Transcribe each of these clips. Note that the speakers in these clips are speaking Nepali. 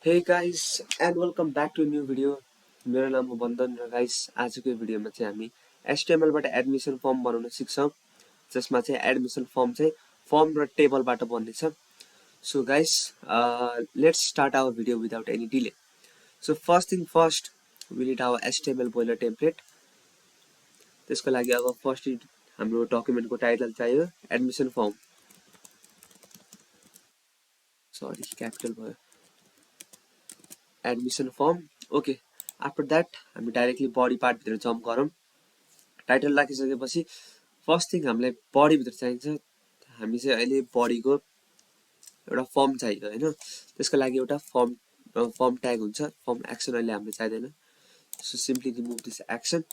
Hey guys and welcome back to a new video. मेरो नाम हो बन्दन र गाइस आजको भिडियोमा चाहिँ हामी HTML बाट एडमिसन फर्म बनाउन सिक्छौं जसमा चाहिँ एडमिसन फर्म चाहिँ फर्म र टेबलबाट बन्नेछ. So guys, let's start our video without any delay. So first thing first, we need our HTML boiler template. त्यसको लागि अब फर्स्ट हाम्रो डकुमेन्टको टाइटल चाहियो एडमिसन फर्म. सरी क्यापिटल भयो. Admission form. Okay. After that हामी डाइरेक्टली बडी पार्ट भित्र जम्प गरौँ. टाइटल राखिसकेपछि फर्स्ट थिङ हामीलाई बडी भित्र चाहिन्छ. हामी चाहिँ अहिले बडीको एउटा फर्म चाहियो हैन. त्यसको लागि एउटा फर्म ट्याग हुन्छ. फर्म एक्सन अहिले हामीले चाहिदैन. So simply remove this action.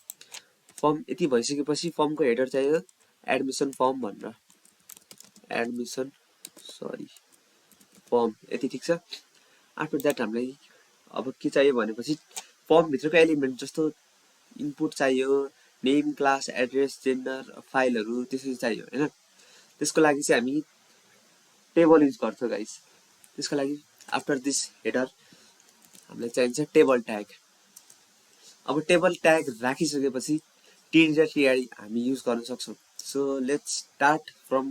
Form यति भइसकेपछि फर्मको हेडर चाहियो एडमिसन फर्म भनेर. एडमिसन फर्म यति ठीक छ. आफ्टर दैट हामीलाई अब के चाहियो भनेपछि फर्म भित्रको एलिमेन्ट जस्तो इनपुट चाहियो, नेम, क्लास, एड्रेस, जेन्डर, फाइलहरु त्यसरी चाहियो हैन. त्यसको लागि चाहिँ हामी टेबल युज गर्छौं गाइस. त्यसको लागि आफ्टर दिस हेडर हामीलाई चाहिन्छ टेबल ट्याग. अब टेबल ट्याग राखिसकेपछि टीडी र टीआई हामी युज गर्न सक्छौं. So let's start from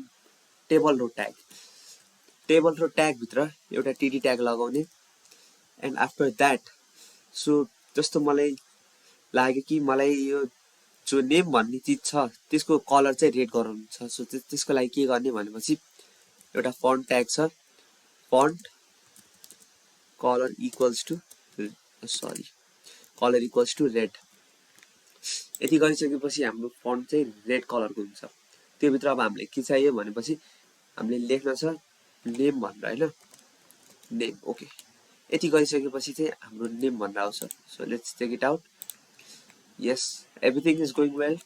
table row tag. Table row tag भित्र एउटा टीडी ट्याग लगाउने. एन्ड आफ्टर दैट सो जस्तो मलाई लाग्यो कि मलाई यो जो नेम भन्ने चीज छ त्यसको कलर चाहिँ रेड गराउनु छ. सो त्यसको लागि के गर्ने भनेपछि एउटा फन्ट ट्याग छ. Font colour equals to red. यति गरिसकेपछि हाम्रो फन्ट चाहिँ रेड कलरको हुन्छ. त्यो भित्र अब हामीले के चाहियो भनेपछि हामीले लेख्न छ नेम भनेर हैन. नेम. ओके. यति गरिसकेपछि चाहिँ हाम्रो नेम भनेर आउँछ. So let's check it out. Yes, everything is going well.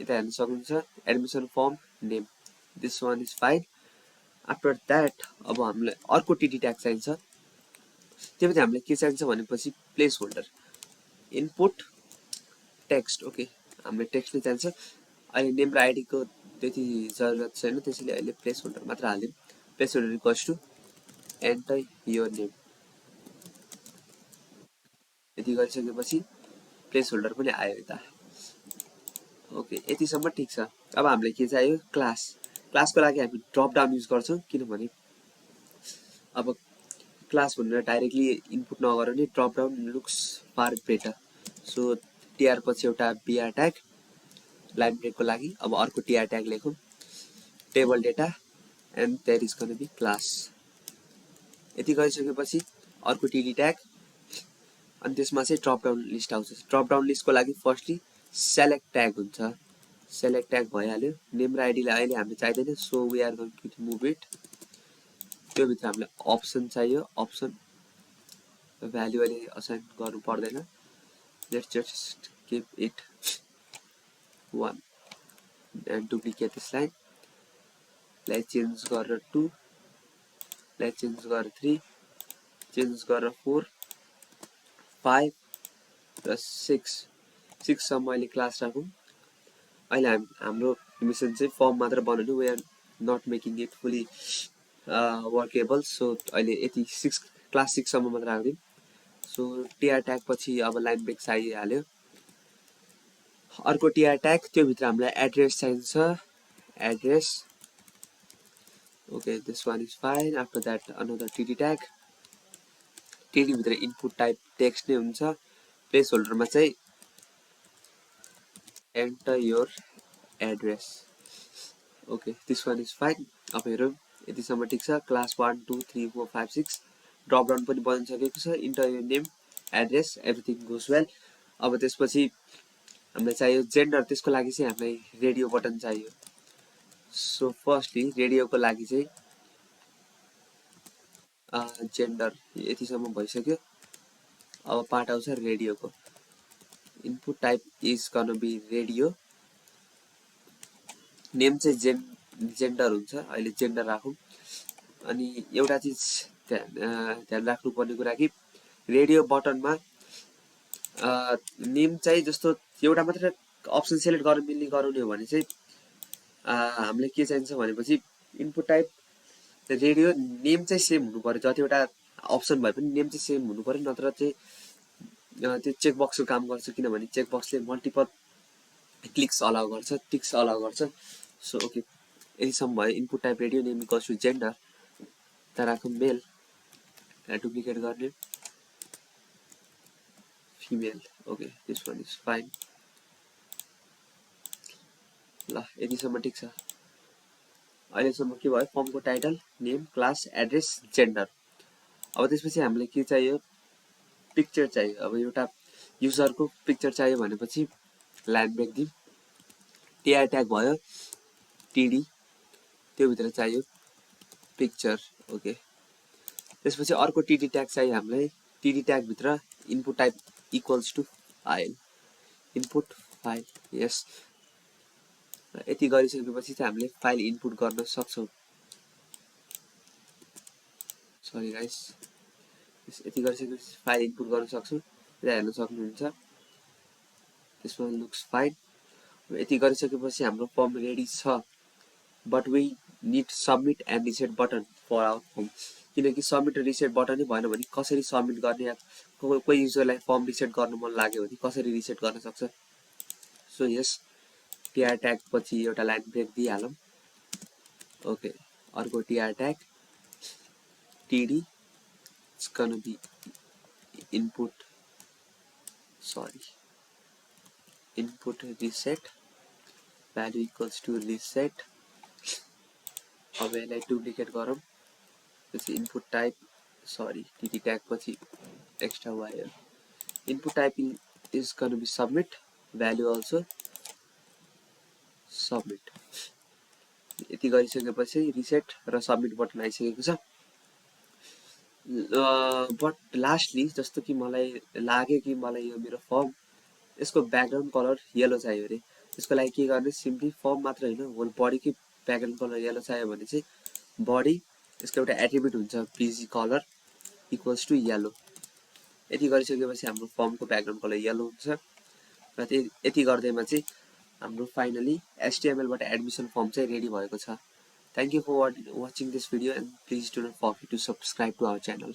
यता हेर्न सक्नुहुन्छ admission form name. This one is fine. After that अब हामीलाई अर्को टीडी ट्याग चाहिन्छ. त्यसपछि हामीलाई के चाहिन्छ भनेपछि place holder. Input text. Okay, हामीले टेक्स्ट नै चाहिन्छ. अहिले नेम र आईडी को त्यति जरुरत छैन, त्यसैले अहिले प्लेस होल्डर मात्र हाल्दियौ. Place holder equals to enter your name. यति गरिसकेपछि प्लेस होल्डर पनि आयो यता. ओके, यतिसम्म ठीक छ. अब हामीलाई के चाहियो क्लास. क्लासको लागि हामी ड्रप डाउन युज गर्छौं किनभने अब क्लास भनेर डाइरेक्टली इनपुट नगरेर नि drop down looks far better. So TR पछि एउटा बीआर ट्याग लाइन ब्रेकको लागि. अब अर्को टीआर ट्याग लेखौं table data and there is gonna be class. यति गरिसकेपछि अर्को टीडी ट्याग अनि त्यसमा चाहिँ ड्रप डाउन लिस्ट आउँछ. ड्रप डाउन लिस्टको लागि फर्स्टली सेलेक्ट ट्याग हुन्छ. सेलेक्ट ट्याग भइहाल्यो. नेम र आईडी लाई अहिले हामीले चाहिदैन. So we are going to remove it. त्यो भित्र हामीलाई अप्सन चाहियो. अप्सन भ्यालु अहिले असाइन गर्नु पर्दैन. Let's just give it 1 and duplicate this line. लाई चेन्ज गरेर 2, लाई चेन्ज गरेर 3, चेन्ज गरेर 4, 5 र 6 सम्म अहिले क्लास राखौं. अहिले हाम्रो मिसन चाहिँ फर्म मात्र बनाउनु. We are not making it fully workable. So अहिले यति क्लास 6 सम्म मात्र राख्दियौ. सो टीआर ट्याग पछि अब लाइन ब्रेक चाहिहाल्यो. अर्को टीआर ट्याग. त्यो भित्र हामीलाई एड्रेस चाहिन्छ. Address. Okay, this one is fine. After that another TD tag. TD भित्र इनपुट टाइप टेक्स्ट नै हुन्छ. प्लेस होल्डरमा चाहिँ enter your address. Okay, this one is fine. अब हेरौँ यतिसम्म ठीक छ. क्लास 1 2 3 4 5 6 ड्रप डाउन पनि बनिसकेको छ. Enter your name, address, everything goes well. अब त्यसपछि हामीलाई चाहियो जेन्डर. त्यसको लागि चाहिँ हामीलाई रेडियो बटन चाहियो. सो फर्स्टली रेडियोको लागि चाहिँ जेन्डर यतिसम्म भइसक्यो. अब पार्ट आउँछ रेडियोको. Input type is gonna be radio. Name चाहिँ जेन्डर हुन्छ. अहिले जेन्डर राखौं. अनि एउटा चीज ध्यान राख्नु पर्ने कुरा कि रेडियो बटनमा नेम चाहिँ जस्तो एउटा मात्र अप्सन सिलेक्ट गर्न मिल्ने गराउने हो भने चाहिँ हामीले के चाहिन्छ भनेपछि इनपुट टाइप रेडियो नेम चाहिँ सेम हुनु पर्यो. जतिवटा अप्सन भए पनि नेम चाहिँ सेम हुनु पर्यो, नत्र चाहिँ त्यो चेकबक्सको काम गर्छ, किनभने चेकबक्सले मल्टिपल क्लिक्स अलाउ गर्छ, टिक्स अलाउ गर्छ। सो ओके, यतिसम्म भयो। Input type radio, name equals to gender, त्यहाँ राखौँ मेल, डुप्लिकेट गर्ने female. Okay, this one is fine. ल यतिसम्म ठिक छ। अहिलेसम्म के भयो, फर्मको title, name, class, address, gender. अब त्यसपछि हामीलाई के चाहियो, पिक्चर चाहियो। अब एउटा युजरको पिक्चर चाहियो भनेपछि लाइन ब्रेक दिउँ, टिआर ट्याग भयो, टिडी, त्योभित्र चाहियो पिक्चर। ओके, त्यसपछि अर्को टिडी ट्याग चाहियो हामीलाई, टिडी ट्यागभित्र input type equals to file, input file, yes. यति गरिसकेपछि चाहिँ हामीले फाइल इनपुट गर्न सक्छौँ। सरी गाइस, यति गरिसकेपछि फाइल इनपुट गर्न सक्छौँ, त्यहाँ हेर्न सक्नुहुन्छ। त्यसमा लुक्स फाइन। यति गरिसकेपछि हाम्रो फर्म रेडी छ, but we need submit and reset button for our form. किनकि सबमिट र रिसेट बटनै भएन भने कसरी सबमिट गर्ने, या कोही युजरलाई फर्म रिसेट गर्नु मन लाग्यो भने कसरी रिसेट गर्न सक्छ। सो यस, टिआर ट्याग पछि एउटा लाइन ब्रेक दिइहालौँ। ओके, अर्को TR tag, TD, it's gonna be input, sorry, input reset, value equals to reset. अब यसलाई डुप्लिकेट गरौँ। त्यसपछि input type, sorry, TD tag पछि extra wire, input typing is gonna be submit, value also submit. यति गरिसकेपछि रिसेट र सबमिट बटन आइसकेको छ। बट लास्टली, जस्तो कि मलाई लाग्यो कि मलाई यो मेरो फर्म, यसको ब्याकग्राउन्ड कलर येलो चाहियो अरे। त्यसको लागि के गर्ने, सिम्पली फर्म मात्र होइन, होल बडीकै ब्याकग्राउन्ड कलर येलो चाहियो भने चाहिँ बडी, यसको एउटा एट्रिब्युट हुन्छ BG colour equals to yellow. यति गरिसकेपछि हाम्रो फर्मको ब्याकग्राउन्ड कलर येलो हुन्छ। र यति गर्दैमा चाहिँ हाम्रो फाइनली एचटिएमएलबाट एडमिसन फर्म चाहिँ रेडी भएको छ। Thank you for watching this video, and please do not forget to subscribe to our channel.